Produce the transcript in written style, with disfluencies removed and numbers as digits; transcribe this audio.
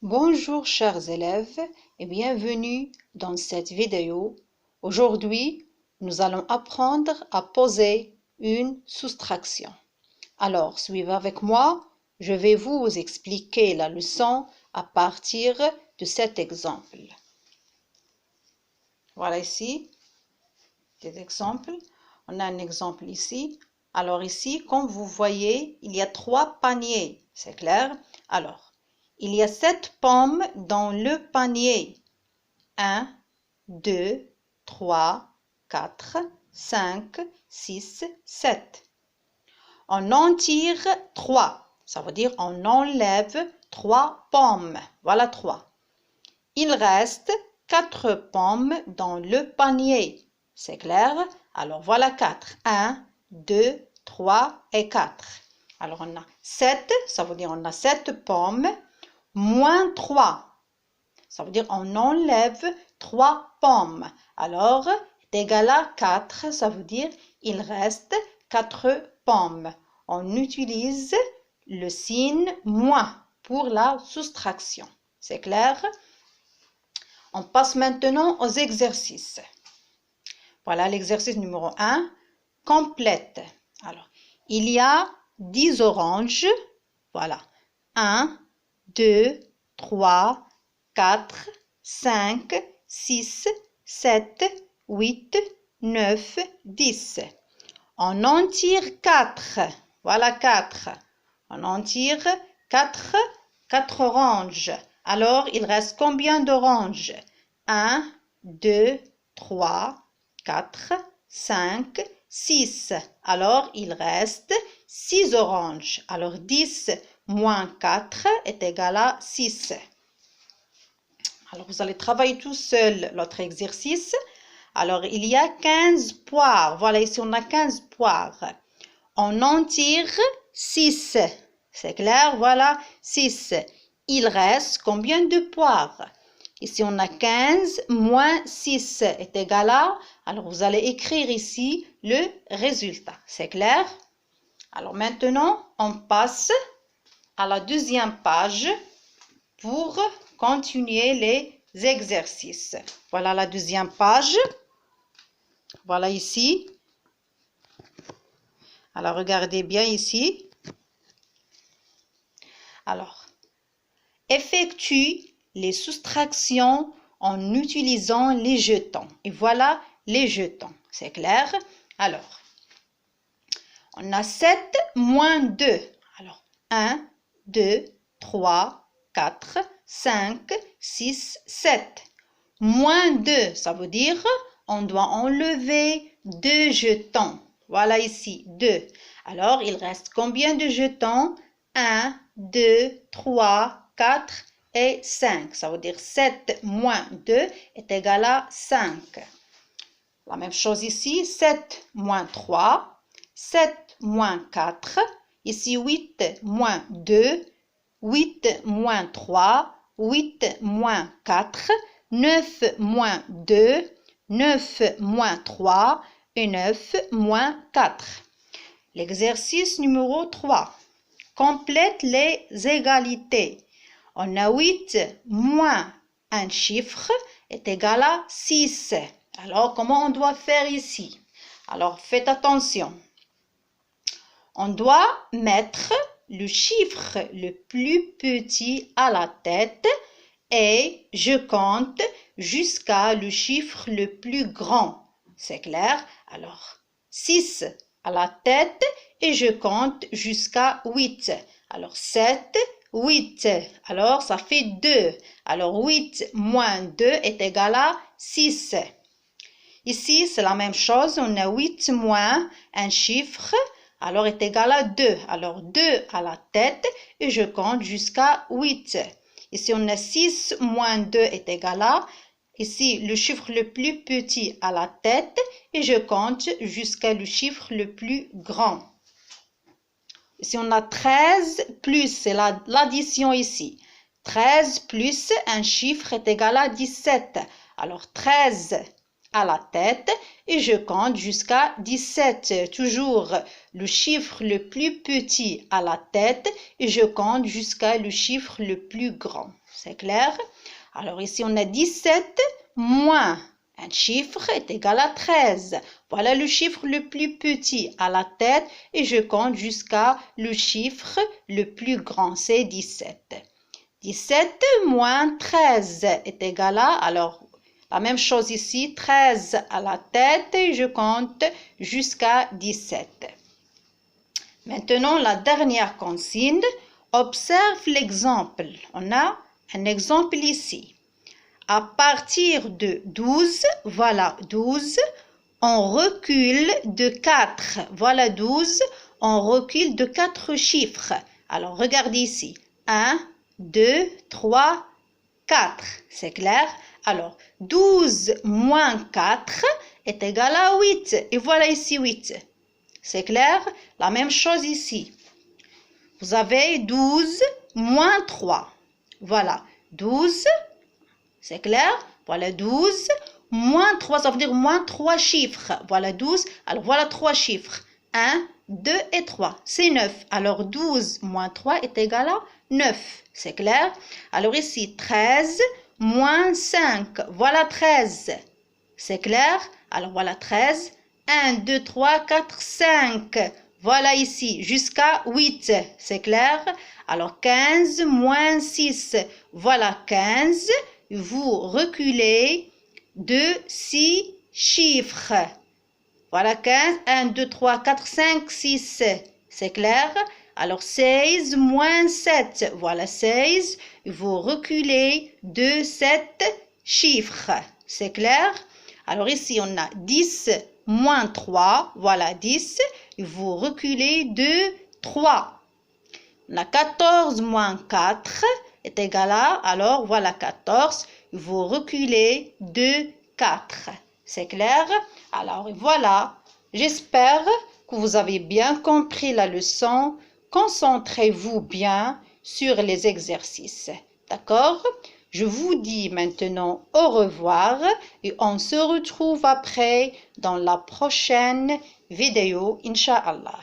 Bonjour chers élèves et bienvenue dans cette vidéo. Aujourd'hui, nous allons apprendre à poser une soustraction. Alors, suivez avec moi, je vais vous expliquer la leçon à partir de cet exemple. Voilà ici des exemples. On a un exemple ici. Alors ici, comme vous voyez, il y a 3 paniers, c'est clair? Alors, il y a 7 pommes dans le panier. 1, 2, 3, 4, 5, 6, 7. On en tire 3. Ça veut dire on enlève 3 pommes. Voilà 3. Il reste 4 pommes dans le panier. C'est clair? Alors voilà 4. 1, 2, 3 et 4. Alors on a 7, ça veut dire on a 7 pommes, moins 3. Ça veut dire on enlève 3 pommes. Alors, est égal à 4, ça veut dire il reste 4 pommes. On utilise le signe moins pour la soustraction. C'est clair? On passe maintenant aux exercices. Voilà l'exercice numéro 1. Complète. Alors, il y a 10 oranges. Voilà. 1, 2, 3, 4, 5, 6, 7, 8, 9, 10. On en tire 4. Voilà 4. On en tire 4 oranges. Alors, il reste combien d'oranges? 1, 2, 3, 4, 5, 6. Alors, il reste 6 oranges. Alors, 10 moins 4 est égal à 6. Alors, vous allez travailler tout seul l'autre exercice. Alors, il y a 15 poires. Voilà, ici, on a 15 poires. On en tire 6. C'est clair? Voilà, 6. Il reste combien de poires? Ici, on a 15 moins 6 est égal à... Alors, vous allez écrire ici le résultat. C'est clair? Alors, maintenant, on passe à la deuxième page pour continuer les exercices. Voilà la deuxième page. Voilà ici. Alors, regardez bien ici. Alors, effectue les soustractions en utilisant les jetons. Et voilà les jetons. C'est clair? Alors, on a 7 moins 2. Alors, 1, 2, 3, 4, 5, 6, 7. Moins 2, ça veut dire on doit enlever 2 jetons. Voilà ici, 2. Alors, il reste combien de jetons? 1, 2, 3, 4 et 5. Ça veut dire 7 moins 2 est égal à 5. La même chose ici, 7 moins 3, 7 moins 4. Ici, 8 moins 2, 8 moins 3, 8 moins 4, 9 moins 2, 9 moins 3 et 9 moins 4. L'exercice numéro 3. Complète les égalités. On a 8 moins un chiffre est égal à 6. Alors, comment on doit faire ici? Alors, faites attention. On doit mettre le chiffre le plus petit à la tête et je compte jusqu'à le chiffre le plus grand. C'est clair? Alors, 6 à la tête et je compte jusqu'à 8. Alors, 7, 8. Alors, ça fait 2. Alors, 8 moins 2 est égal à 6. Ici, c'est la même chose. On a 8 moins un chiffre. Alors, est égal à 2. Alors, 2 à la tête et je compte jusqu'à 8. Ici, on a 6 moins 2 est égal à... Ici, le chiffre le plus petit à la tête et je compte jusqu'à le chiffre le plus grand. Ici, on a 13 plus, c'est l'addition ici. 13 plus un chiffre est égal à 17. Alors, 13 à la tête et je compte jusqu'à 17. Toujours le chiffre le plus petit à la tête et je compte jusqu'à le chiffre le plus grand. C'est clair? Alors ici, on a 17 moins un chiffre est égal à 13. Voilà le chiffre le plus petit à la tête et je compte jusqu'à le chiffre le plus grand, c'est 17. 17 moins 13 est égal à, alors la même chose ici, 13 à la tête et je compte jusqu'à 17. Maintenant, la dernière consigne, observe l'exemple. On a un exemple ici. À partir de 12, voilà 12, on recule de 4. Voilà 12, on recule de 4 chiffres. Alors, regardez ici. 1, 2, 3, 4. C'est clair? Alors, 12 moins 4 est égal à 8. Et voilà ici 8. C'est clair? La même chose ici. Vous avez 12 moins 3. Voilà, 12. C'est clair? Voilà 12. Moins 3, ça veut dire moins 3 chiffres. Voilà 12. Alors voilà 3 chiffres. 1, 2 et 3. C'est 9. Alors 12 moins 3 est égal à 9. C'est clair? Alors ici, 13 moins 5. Voilà 13. C'est clair? Alors voilà 13. 1, 2, 3, 4, 5. Voilà ici, jusqu'à 8. C'est clair? Alors 15 moins 6. Voilà 15. Vous reculez de 6 chiffres. Voilà 15. 1, 2, 3, 4, 5, 6. C'est clair? Alors 16 moins 7. Voilà 16. Vous reculez de 7 chiffres. C'est clair? Alors ici, on a 10 moins 3. Voilà 10. Vous reculez de 3. On a 14 moins 4 est égal à, alors voilà 14. Vous reculez de 4. C'est clair? Alors voilà, j'espère que vous avez bien compris la leçon. Concentrez-vous bien sur les exercices. D'accord? Je vous dis maintenant au revoir et on se retrouve après dans la prochaine vidéo, Inch'Allah.